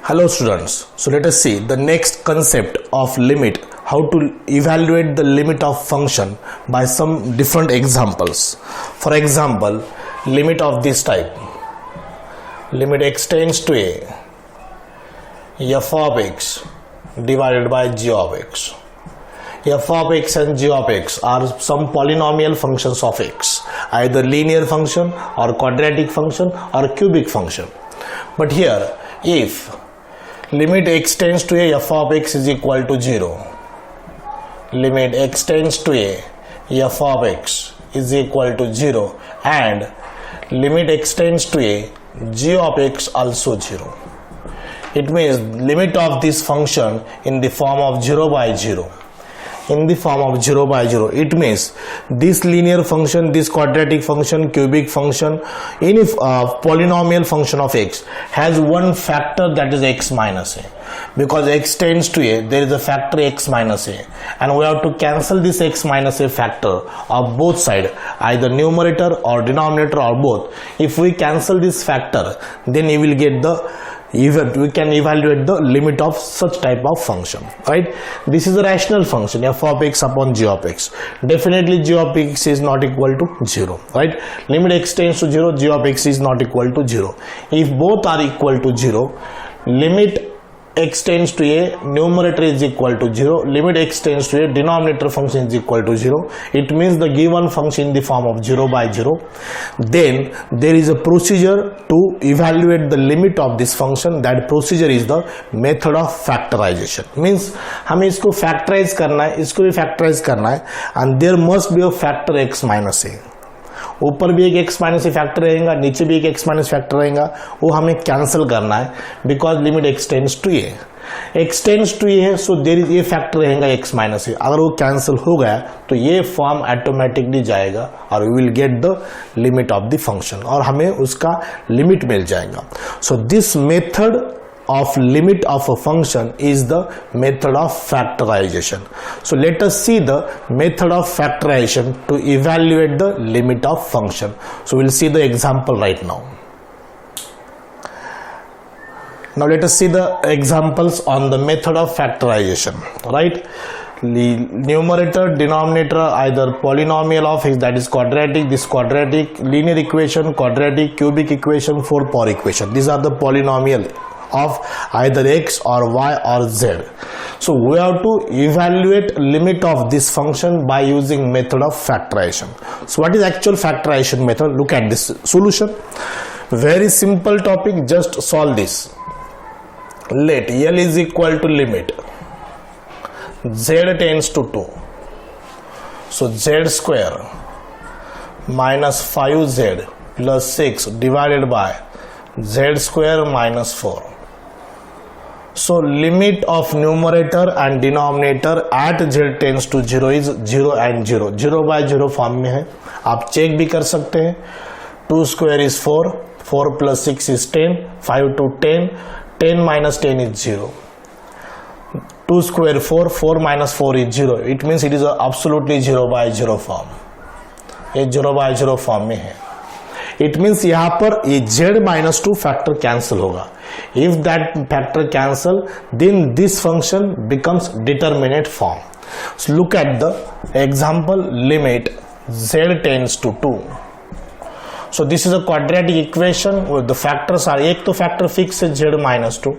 Hello students, so let us see the next concept of limit, how to evaluate the limit of function by some different examples. For example, limit of this type, limit x tends to a f of x divided by g of x. F of x and g of x are some polynomial functions of x, either linear function or quadratic function or cubic function. But here, if limit x tends to a f of x is equal to 0, limit x tends to a f of x is equal to 0 and limit x tends to a g of x also 0. It means limit of this function in the form of 0 by 0. In the form of 0 by 0, it means this linear function, this quadratic function, cubic function, any polynomial function of x has one factor, that is x minus a. Because x tends to a, there is a factor x minus a, and we have to cancel this x minus a factor of both sides, either numerator or denominator or both. If we cancel this factor, then we will get we can evaluate the limit of such type of function, right? This is a rational function, f of x upon g of x. Definitely g of x is not equal to 0, right? Limit x tends to 0, g of x is not equal to 0. If both are equal to 0, limit x tends to a, numerator is equal to 0, limit x tends to a, denominator function is equal to 0. It means the given function in the form of 0 by 0. Then there is a procedure to evaluate the limit of this function. That procedure is the method of factorization. Means हमें इसको factorize करना है, इसको भी factorize करना है, and there must be a factor x minus a. ऊपर भी एक x माइनस ए फैक्टर रहेगा, नीचे भी एक x माइनस फैक्टर रहेगा, वो हमें कैंसिल करना है because limit x tends to a. x tends to a है, सो देयर इज ये फैक्टर रहेगा x माइनस ए. अगर वो कैंसिल हो गया तो ये फॉर्म ऑटोमेटिकली जाएगा और we will get the limit of the function और हमें उसका लिमिट मिल जाएगा. So this method of limit of a function is the method of factorization. So let us see the method of factorization to evaluate the limit of function. So we'll see the example right now. Now let us see the examples on the method of factorization, right? Numerator, denominator, either polynomial of x, that is quadratic, this quadratic, linear equation, quadratic, cubic equation, 4-power equation. These are the polynomial of either x or y or z. So we have to evaluate limit of this function by using method of factorization. So what is actual factorization method? Look at this solution. Very simple topic, just solve this. Let L is equal to limit z tends to 2. So z square minus 5z plus 6 divided by z square minus 4. So limit of numerator and denominator at z tends to 0 is 0 and 0. 0 by 0 form में है, आप check भी कर सकते हैं. 2 square is 4, 4 plus 6 is 10, 5 to 10, 10 minus 10 is 0. 2 square 4, 4 minus 4 is 0. It means it is a absolutely 0 by 0 form. ये 0 by 0 form में है. It means यहाँ पर ये z minus 2 factor cancel होगा. If that factor cancel, then this function becomes determinate form. So look at the example, limit z tends to 2. So this is a quadratic equation where the factors are, एक तो factor fix है z minus 2,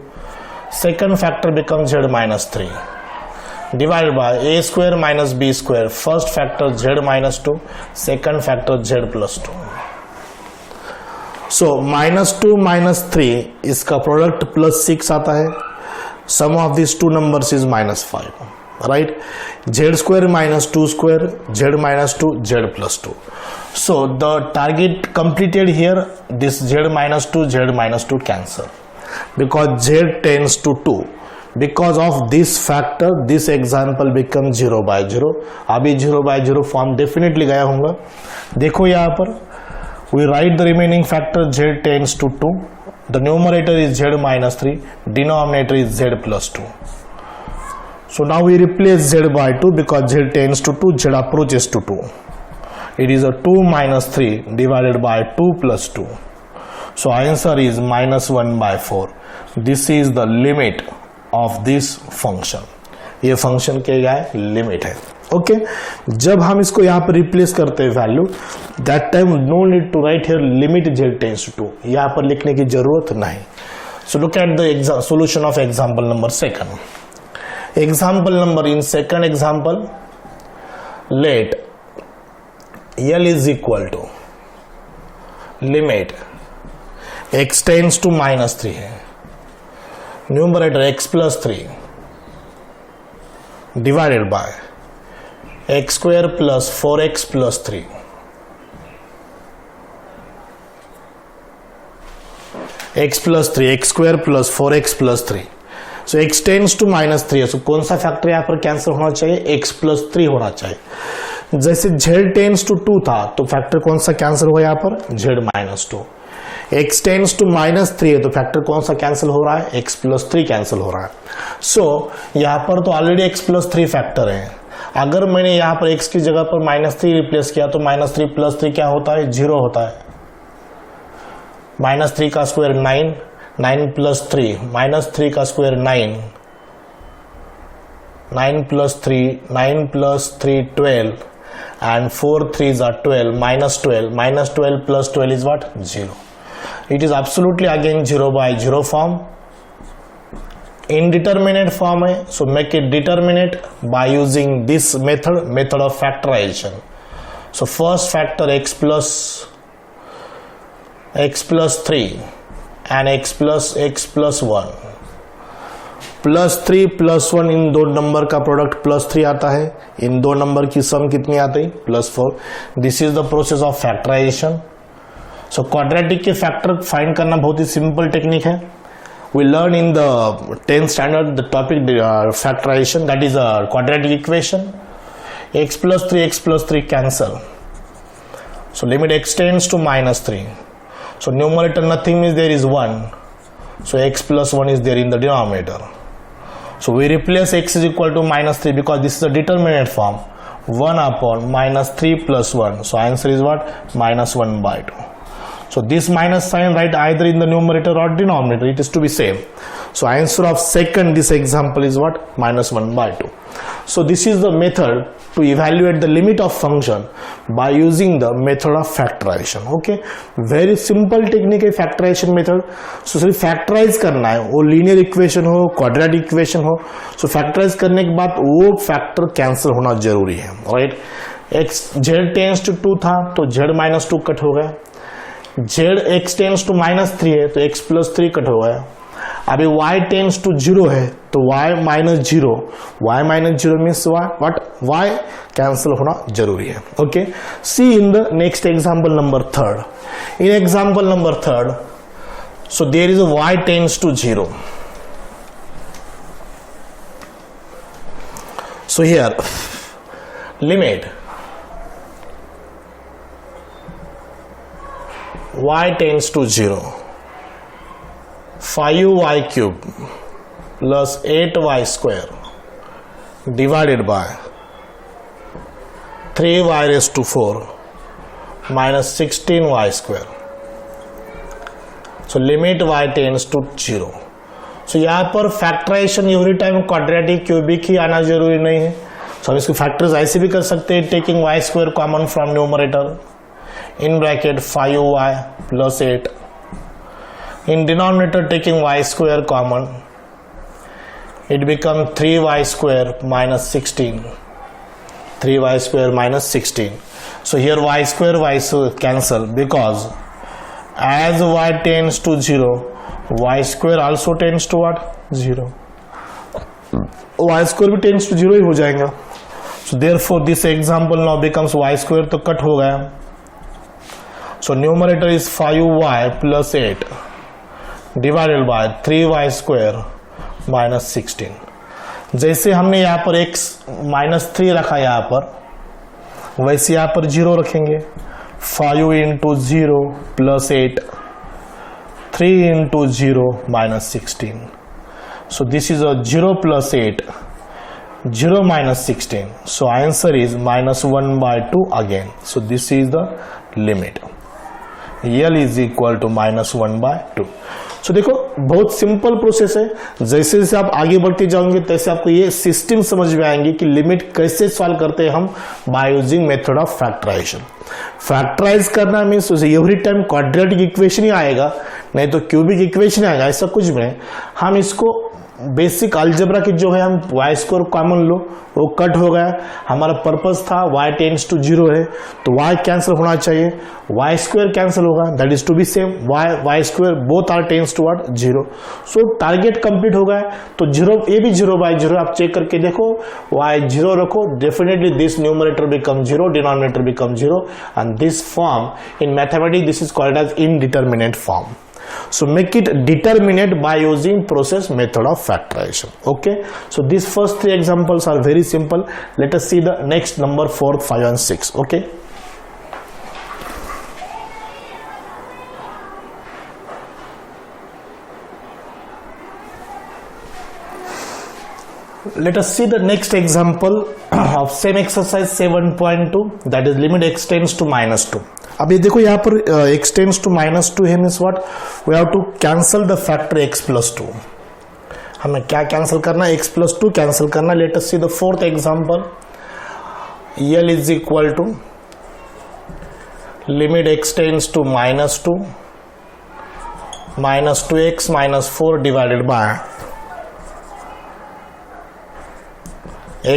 second factor becomes z minus 3 divided by a square minus b square, first factor z minus 2, second factor z plus 2. So minus 2 minus 3 इसका product plus 6 आता है. Sum of this two numbers is minus 5, right? Z square minus 2 square, z minus 2, z plus 2. So the target completed here. This z minus 2, z minus 2 cancel because z tends to 2. Because of this factor, this example becomes 0 by 0. अभी 0 by 0 form definitely गया होगा. देखो यहाँ पर we write the remaining factor z tends to 2. The numerator is z minus 3, denominator is z plus 2. So now we replace z by 2 because z tends to 2, z approaches to 2. It is a 2 minus 3 divided by 2 plus 2. So answer is -1/4. This is the limit of this function. ये function के क्या है, limit है. Okay जब हम इसको यहाँ पर रिप्लेस करते हैं value, that time no need to write here limit z tends to 2, यहाँ पर लिखने की जरूरत नहीं. So look at the solution of example number second. Example number in second example, let L is equal to limit x tends to -3 है, numerator x plus 3 divided by x square plus 4x plus 3. x plus 3, x square plus 4x plus 3. So x tends to -3 है. So कौन सा factor यहाँ पर cancel होना चाहिए, x plus 3 होना चाहिए. जैसे z tends to 2 था तो फैक्टर कौन सा कैंसिल हुआ यहाँ पर, z -2. x tends to -3 है तो फैक्टर कौन सा कैंसिल हो रहा है, x plus 3 कैंसिल हो रहा है. सो यहाँ पर तो ऑलरेडी x plus 3 फैक्टर है. अगर मैंने यहाँ पर x की जगह पर -3 रिप्लेस किया तो -3 plus 3 क्या होता है, 0 होता है. -3 का स्क्वायर 9, 9 plus 3, -3 का square 9, 9 plus 3, 9 plus 3 12, and 4 3s are 12, -12 plus 12 is what, 0. It is absolutely again 0 by 0 form. Indeterminate form है, so make it determinate by using this method of factorization. So first factor x plus 3 and x plus 1 plus 3 plus 1, इन दो number का product +3 आता है, इन दो number की सम कितनी आती है, +4. This is the process of factorization. So quadratic के फैक्टर फाइंड करना बहुत ही सिंपल टेक्निक है. We learn in the 10th standard the topic factorization, that is a quadratic equation. x plus 3 cancel. So limit x tends to -3. So numerator nothing means there is 1. So x plus 1 is there in the denominator. So we replace x is equal to -3 because this is a determinate form. 1 upon -3 plus 1. So answer is what? -1/2. So this minus sign write either in the numerator or denominator. It is to be same. So answer of second this example is what? -1/2. So this is the method to evaluate the limit of function by using the method of factorization. Okay, very simple technique है factorization method. So सिर्फ factorize करना है, वो linear equation हो, quadratic equation हो. So factorize करने के बाद वो factor cancel होना जरूरी है, right? z tends to 2 था तो z -2 कट हो गया. x tends to -3 है तो x plus 3 कट हो गया. अभी y tends to 0 है तो y -0, y -0 means what? y cancel होना जरूरी है. Okay, see in the next example number 3rd. In example number 3rd, so there is a y tends to 0. So here limit y tends to 0, 5y cube plus 8y square divided by 3y raised to 4 minus 16y square. So limit y tends to 0. So यहाँ पर factorisation every time quadratic cubic ही आना जरूरी नहीं है. So हम इसको factors ऐसे भी कर सकते हैं, taking y square common from numerator, in bracket 5y plus 8, in denominator taking y square common, it becomes 3y square minus 16, 3y square minus 16. So here y square cancel because as y tends to 0, y square also tends to what? 0. y square भी tends to 0 ही हो जाएगा. So therefore this example now becomes y square तो cut हो गया. So numerator is 5y plus 8 divided by 3y square minus 16. जैसे हमने यहाँ पर x -3 रखा यहाँ पर, वैसे यहाँ पर 0 रखेंगे. 5 into 0 plus 8, 3 into 0 minus 16. So this is a 0 plus 8, 0 minus 16. So answer is -1/2 again. So this is the limit. L is equal to -1/2। So देखो बहुत सिंपल प्रोसेस है। जैसे जैसे आप आगे बढ़ते जाओगे तैसे आपको ये सिस्टम समझ में आएंगे कि लिमिट कैसे सॉल्व करते हैं हम by using method of factorisation. Factorise करना means every time quadratic equation ही आएगा, नहीं तो क्यूबिक इक्वेशन आएगा, ऐसा कुछ भी नहीं। हम इसको बेसिक अलजेब्रा की जो है हम वाई स्क्वायर कॉमन लो, वो कट हो गया। हमारा पर्पस था y टेंड्स टू 0 है तो y कैंसिल होना चाहिए, y स्क्वायर कैंसिल होगा, that is to be same y square both are tends toward 0। So target complete हो गया। तो 0 ये भी 0/0 आप चेक करके देखो, y 0 रखो, definitely this numerator become 0, denominator become 0 and this form in mathematics this is called as indeterminate form. So make it determinate by using process method of factorization. Okay, so these first 3 examples are very simple. Let us see the next number 4, 5 and 6. Okay, let us see the next example of same exercise 7.2, that is limit extends to -2. अब ये देखो यहाँ पर x tends to -2 है, means what, we have to cancel the factor x+2। हमें क्या cancel करना है, x+2 कैंसिल करना। Let us see the fourth example. L is equal to limit x tends to -2 -2x -4 divided by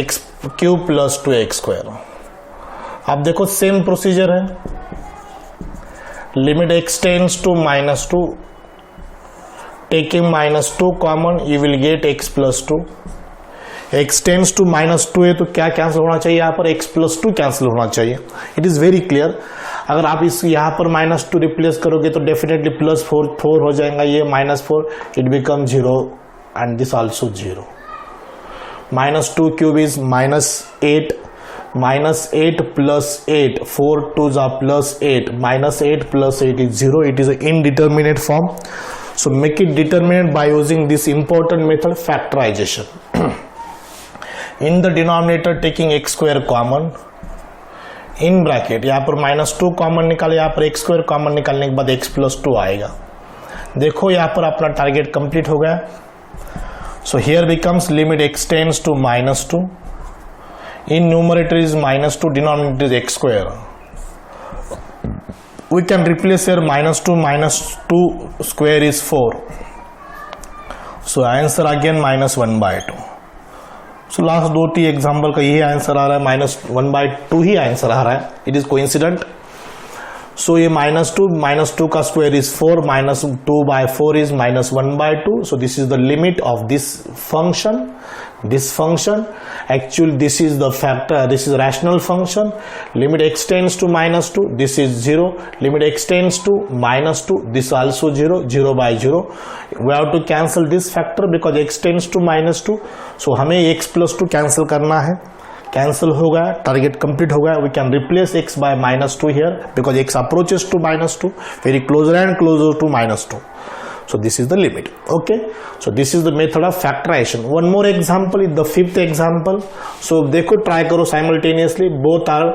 x³ + 2x²। अब देखो same procedure है। Limit x tends to -2, taking -2 common you will get x+2। X tends to -2 है तो क्या cancel होना चाहिए, यहाँ पर x+2 कैंसिल होना चाहिए। It is very clear. अगर आप इस यहाँ पर -2 रिप्लेस करोगे तो डेफिनेटली +4 हो जाएगा, ये -4 it become 0 and this also 0। -2³ is -8, -8 + 8, 4 2s are +8, -8 + 8 is 0. It is an indeterminate form. So make it determinate by using this important method, factorization. In the denominator taking x² common, in bracket यहाँ पर -2 common निकाले, यहाँ पर x² common निकालने के बाद x+2 आएगा। देखो यहाँ पर अपना टारगेट कंप्लीट हो गया। So here becomes limit extends to -2. In numerator is -2, denominator is x². We can replace here -2 square is 4. So answer again -1/2. So last 2 example का यही आंसर आ रहा है, -1/2 ही आंसर आ रहा है। It is coincident. सो ये -2 का square is 4, -2/4 is -1/2. So this is the limit of this function. This function, actually this is the factor, this is rational function. Limit extends to -2, this is 0. Limit extends to -2, this also 0, 0/0. We have to cancel this factor because extends to -2. So हमें x+2 cancel करना है। Cancel हो गया, target complete हो गया। We can replace x by -2 here because x approaches to -2, very closer and closer to -2. So this is the limit. Okay, so this is the method of factorization. One more example is the 5th example. So देखो try करो simultaneously, both are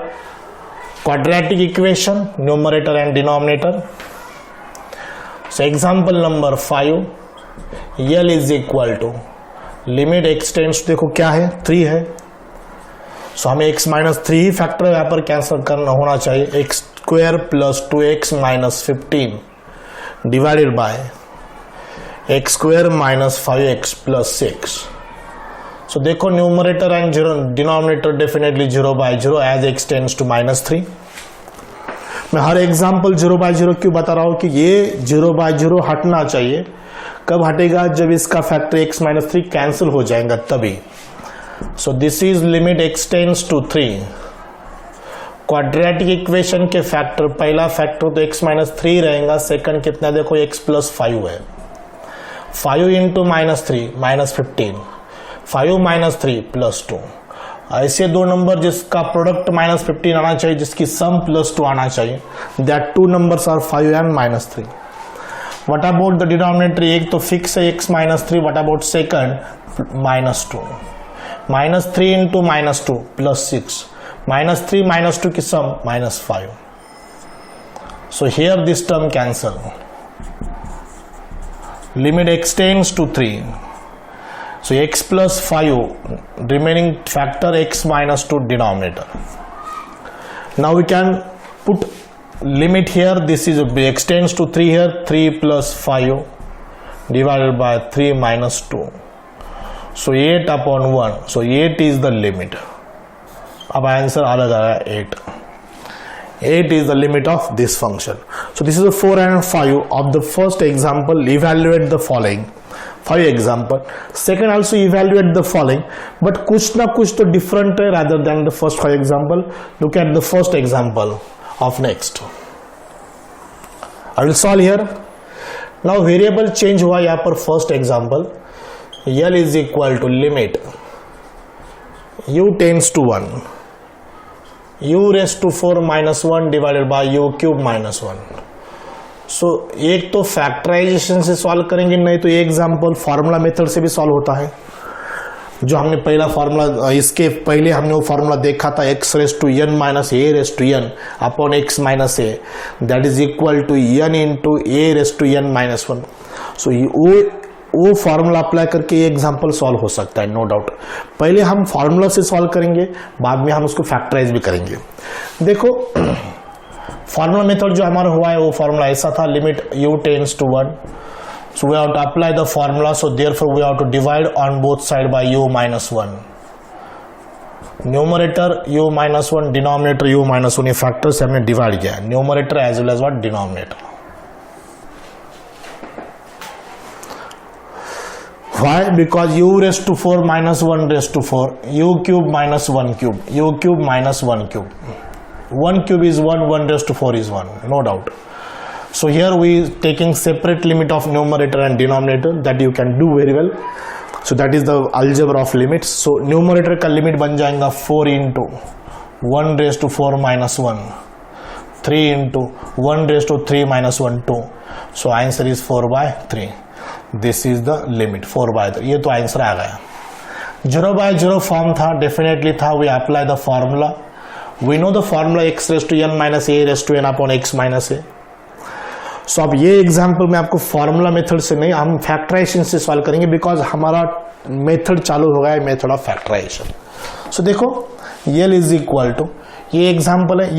quadratic equation, numerator and denominator. So example number 5, L is equal to limit extends to, देखो क्या है, 3 है। So हमें x -3 ही factor यहाँ पर cancel करना होना चाहिए, x² + 2x -15 divided by x² - 5x + 6. So देखो numerator and denominator definitely 0/0 as x tends to -3। मैं हर एग्जांपल 0/0 क्यों बता रहा हूं कि ये 0/0 हटना चाहिए। कब हटेगा, जब इसका फैक्टर x -3 कैंसिल हो जाएगा तभी। So this is limit x tends to 3। Quadratic equation के फैक्टर, पहला फैक्टर तो x -3 रहेगा, सेकंड कितना देखो x + 5 है। 5 × -3 -15, 5 - 3 + 2। ऐसे दो नंबर जिसका प्रोडक्ट -15 आना चाहिए, जिसकी सम +2 आना चाहिए। That 2 numbers are 5 and -3। What about the denominator, एक तो फिक्स है x -3, व्हाट अबाउट सेकंड -2। -3 × -2 + 6, -3 - 2 की सम -5। So here this term cancel. Limit x tends to 3. So x plus 5 remaining factor x minus 2 denominator. Now we can put limit here. This is x tends to 3 here. 3 plus 5 divided by 3 minus 2. So 8 upon 1. So 8 is the limit. अब answer अलग आ रहा है 8. 8 is the limit of this function. So this is the 4 and 5 of the first example. Evaluate the following. 5 example. Second also evaluate the following. But कुछ ना कुछ तो different है rather than the first 5 example. Look at the first example of next. I will solve here. Now variable change हुआ यहाँ पर first example. L is equal to limit u tends to 1. u raised to 4 minus 1 divided by u cube minus 1. So एक तो factorisation से solve करेंगे, नहीं तो ये एग्जाम्पल फार्मूला मेथड से भी सॉल्व होता है. जो हमने पहला फार्मूला, इसके पहले हमने वो फार्मूला देखा था x raised to n minus a raised to n upon x minus a, that is equal to n into a raised to n minus 1. So वो फार्मूला अप्लाई करके ये एग्जांपल सॉल्व हो सकता है, नो डाउट. पहले हम formula से solve करेंगे, बाद में हम उसको फैक्टराइज भी करेंगे. देखो फार्मूला मेथड जो हमारा हुआ है वो फार्मूला ऐसा था, limit u tends to 1. So we have to apply the formula. So therefore we have to divide on both side by u minus 1. Numerator u minus 1, denominator u minus 1. ये factor से हमने divide किया, numerator as well as what denominator. Why? Because u raised to 4 minus 1 raised to 4, u cube minus 1 cube, u cube minus 1 cube. 1 cube is 1, 1 raised to 4 is 1, no doubt. So here we taking separate limit of numerator and denominator, that you can do very well. So that is the algebra of limits. So numerator का limit बन जाएगा 4 into 1 raised to 4 minus 1, 3 into 1 raised to 3 minus 1, 2. So answer is 4 by 3. This is the limit 4 by 3. ये तो answer आ गया. 0 by 0 form था, definitely था. We apply the formula. We know the formula x raise to n minus a raise to n upon x minus a. So अब ये example में आपको formula method से नहीं, हम फैक्टराइजेशन से सॉल्व करेंगे, बिकॉज हमारा मेथड चालू हो गया है, मेथड ऑफ फैक्टराइजेशन. सो देखो l इज इक्वल टू, ये एग्जांपल है,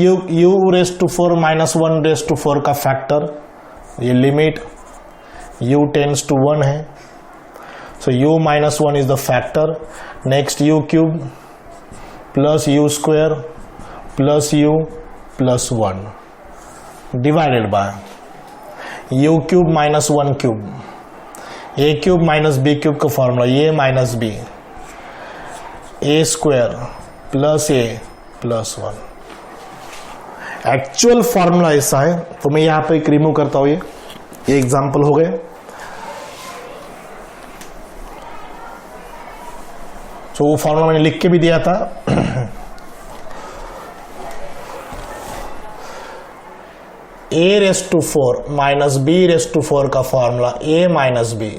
u raise to 4 minus 1 raise to 4 का फैक्टर, ये लिमिट u टेंड्स टू 1 है. So u minus 1 is the factor. Next u cube plus u square plus u plus 1 divided by u cube minus 1 cube, a cube minus b cube का formula a minus b, a square plus a plus 1. Actual formula ऐसा है, तो मैं यहां पे एक remove करता हूं. ये एग्जाम्पल हो गए. तो वो फॉर्मूला मैंने लिख के भी दिया था. a raise to 4 minus b raise to 4 का formula a minus b,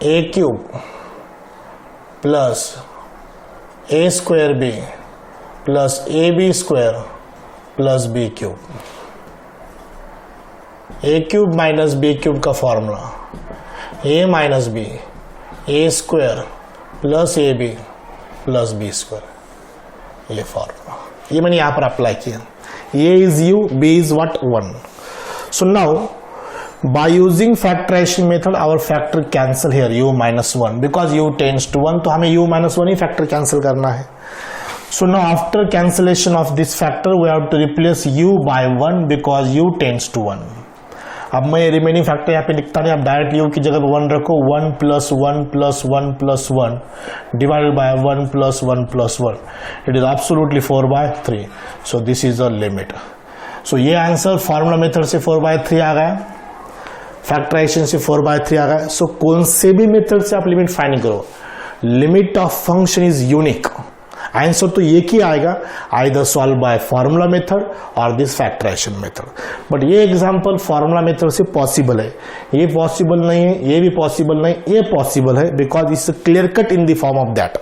a cube plus a square b plus A B square plus b cube. a cube minus b cube का formula a minus b, a square plus A B plus B square. ये formula, ये मैंने यहां पर apply किया. a is u, b is what 1. So now by using factorization method our factor cancel here u minus 1, because u tends to 1, तो हमें u minus 1 ही factor cancel करना है. So now after cancellation of this factor we have to replace u by 1 because u tends to 1. अब मैं remaining factor यहाँ पे लिखता नहीं, आप डायरेक्ट u की जगह 1 रखो. 1 plus 1 plus 1 plus 1 divided by 1 plus 1 plus 1. It is absolutely 4 by 3. So this is the limit. सो ये आंसर फार्मूला मेथड से 4 by 3 आ गया, फैक्टराइजेशन से 4 by 3 आ गया. सो कौन से भी मेथड से आप लिमिट फाइंड करो, limit of function is unique. Answer तो एक ही आएगा, either solve by formula method और दिस फैक्टराइजेशन मेथड. बट ये एग्जांपल फार्मूला मेथड से पॉसिबल है, ये पॉसिबल नहीं है, ये भी पॉसिबल नहीं, ये पॉसिबल है, because it's clear cut in the form of that.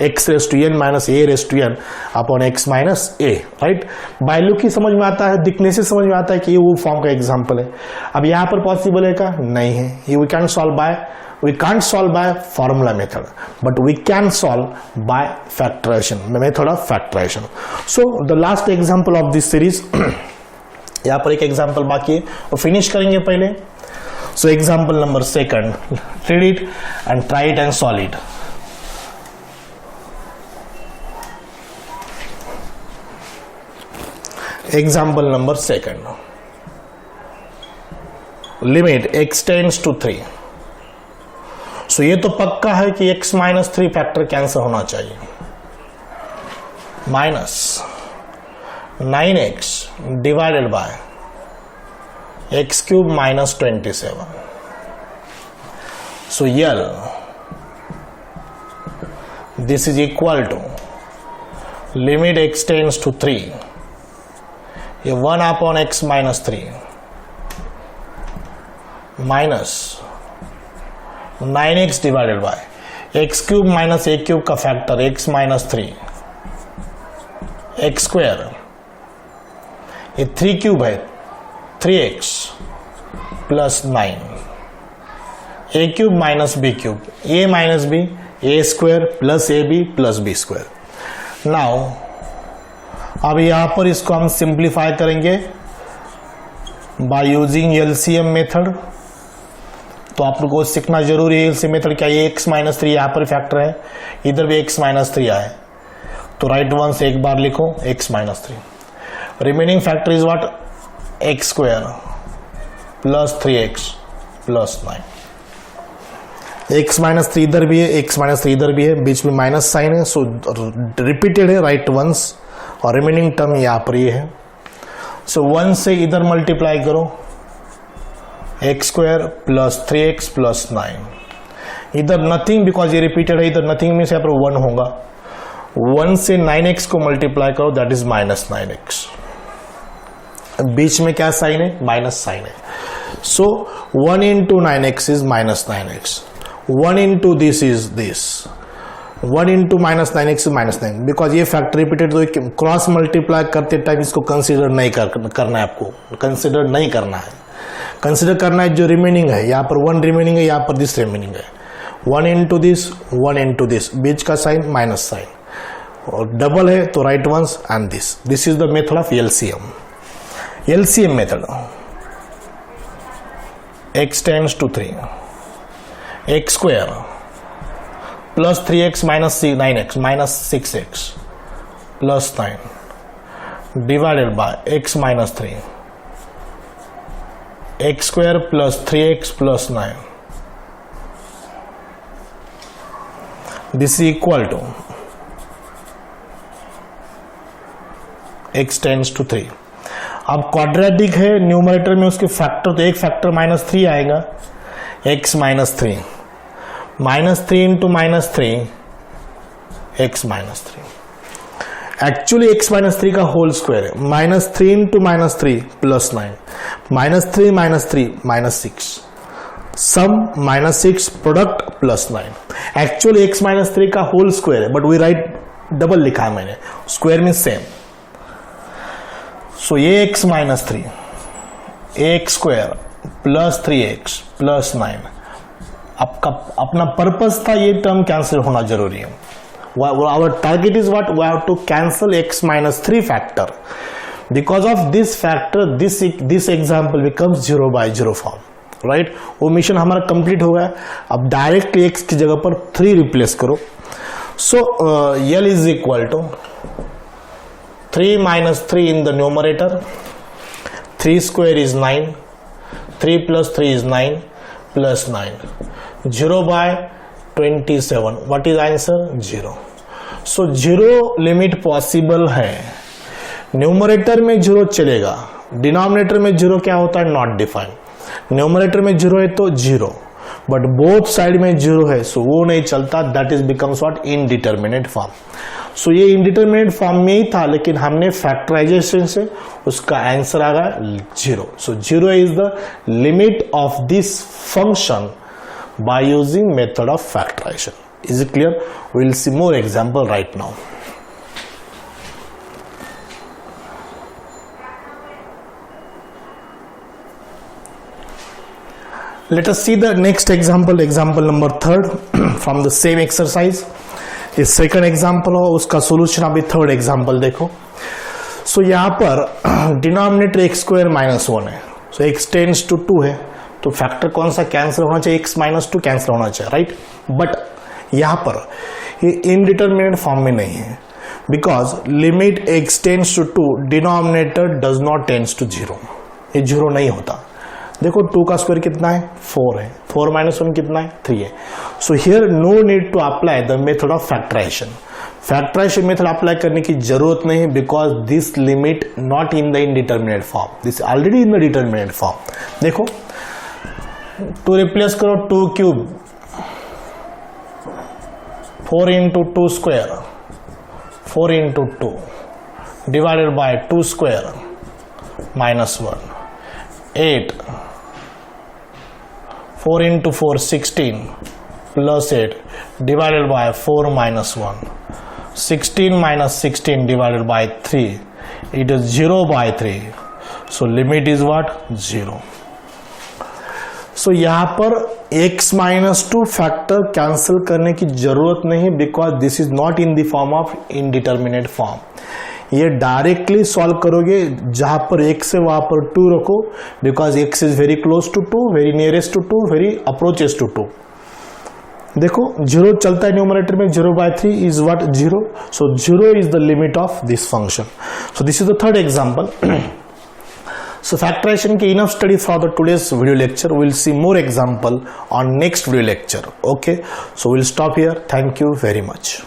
x raise to n minus a raise to n upon x minus a, right. By look ही समझ में आता है, दिखने से समझ में आता है कि ये वो फॉर्म का एग्जाम्पल है। अब यहाँ पर पॉसिबल है क्या? नहीं है। ये we can't solve by formula method, but we can solve by factorization, method of factorization. So the last example of this series यहाँ पर एक एग्जाम्पल बाकी है और फिनिश करेंगे पहले। So example number 2, read it and try it and solve it. Example number 2, limit x tends to 3. So ये तो पक्का है कि x माइनस 3 फैक्टर कैंसिल होना चाहिए। Minus 9x divided by x cube minus 27। So यल this is equal to limit x tends to 3, ये 1 upon x minus 3 minus 9x divided by x cube minus a cube का factor x minus 3 x square, ये 3 cube है 3x plus 9, a cube minus b cube, a minus b, a square plus A B plus B square. Now अब यहां पर इसको हम simplify करेंगे by using LCM method. तो आप लोगों को सीखना जरूरी है एलसीएम मेथड क्या। ये x माइनस 3 यहाँ पर फैक्टर है, इधर भी x माइनस 3 आए, तो राइट वन से एक बार लिखो x minus 3। Remaining factor is what? x square plus 3x plus 9। x minus 3 इधर भी है, x माइनस 3 इधर भी है, बीच में माइनस साइन है, सो रिपीटेड है राइट वंस, और रिमेनिंग टर्म यहाँ पर ये है। सो 1 से इधर मल्टीप्लाई करो x square plus 3x plus 9, इधर नथिंग बिकॉज ये रिपीटेड है, इधर नथिंग में से यहाँ पर 1 होगा। 1 से 9x को मल्टीप्लाई करो दैट इज माइनस 9x, बीच में क्या साइन है? माइनस साइन है। सो 1 into 9x is minus 9x, 1 into this is this, 1 into minus 9x is minus 9, because ये फैक्टर रिपीटेड, तो क्रॉस मल्टीप्लाई करते टाइम इसको कंसिडर नहीं करना है, आपको कंसिडर नहीं करना है। कंसिडर करना है जो रिमेनिंग है, यहाँ पर 1 रिमेनिंग है, यहाँ पर दिस रिमेनिंग है। 1 इंटू दिस, 1 इंटू दिस, बीच का साइन माइनस साइन, और डबल है तो right once and this is the method of LCM. LCM method x tends to 3, x square plus 3x minus 9x minus 6x plus 9 divided by x minus 3, x square plus 3x plus 9, this is equal to x tends to 3। अब quadratic है, numerator में उसके factor, तो एक factor minus 3 आएगा, x minus 3, minus 3 into minus 3 x minus 3। Actually x minus 3 का whole square है, minus 3 into minus 3 plus 9, minus 3 minus 6, sum minus 6 product plus 9। Actually x minus 3 का होल स्क्वायर है, but we write double लिखा है मैंने, square mean same. So ये x minus 3, x square plus 3x plus 9, आपका अपना purpose था ये टर्म कैंसिल होना जरूरी है। Our target is what? We have to cancel x minus 3 factor. Because of this factor, this example becomes 0 by 0 form, right? वो mission हमारा complete हो गया। अब डायरेक्टली x की जगह पर 3 रिप्लेस करो। So L is equal to 3 minus 3 in the numerator, 3 square is 9, 3 plus 3 is 9 plus 9, 0 by 27. What is answer? 0. So 0 limit possible है। न्यूमरेटर में 0 चलेगा, डिनोमिनेटर में 0 क्या होता है? Not defined. न्यूमरेटर में 0 है तो 0, बट बोथ साइड में 0 है, सो वो नहीं चलता, that is becomes what? Indeterminate form. So ये इनडिटरमिनेट फॉर्म में ही था, लेकिन हमने फैक्टराइजेशन से उसका आंसर आ गया 0। सो 0 is the limit of this function by using method of factorization। Is it clear? We will see more example right now. Let us see the next example, example number 3rd from the same exercise. ये second example हो, उसका solution अभी third example देखो. सो यहाँ पर denominator x square minus 1 है, सो x tends to 2 है, तो फैक्टर कौन सा कैंसिल होना चाहिए, एक्स माइनस 2 कैंसिल होना चाहिए, राइट. बट यहाँ पर ये इनडिटरमिनेट फॉर्म में नहीं है, because limit x tends to 2 denominator does not tends to 0. ये 0 नहीं होता. देखो 2 का स्क्वायर कितना है, 4 है, 4 माइनस 1 कितना है, 3 है. So here no need to apply the method of factorization. Factorization method apply करने की जरूरत नहीं, because this limit not in the indeterminate form, this already in the determinate form. देखो 2 रिप्लेस करो, 2 cube 4 into 2 square 4 into 2 divided by 2 square minus 1 8 4 into 4 16 plus 8 divided by 4 minus 1. 16 minus 16 divided by 3, it is 0 by 3. So limit is what? 0. So यहाँ पर x minus 2 factor cancel करने की जरूरत नहीं, because this is not in the form of indeterminate form. ये directly solve करोगे, जहां पर x है वहां पर 2 रखो, because x is very close to 2, very nearest to 2, very approaches to 2. देखो 0 चलता है न्यूमरेटर में, 0 by 3 is what 0. So 0 is the limit of this function. So this is the third example. So factorization के enough study for the today's video lecture. We'll see more example on next video lecture. Okay, so we'll stop here. Thank you very much.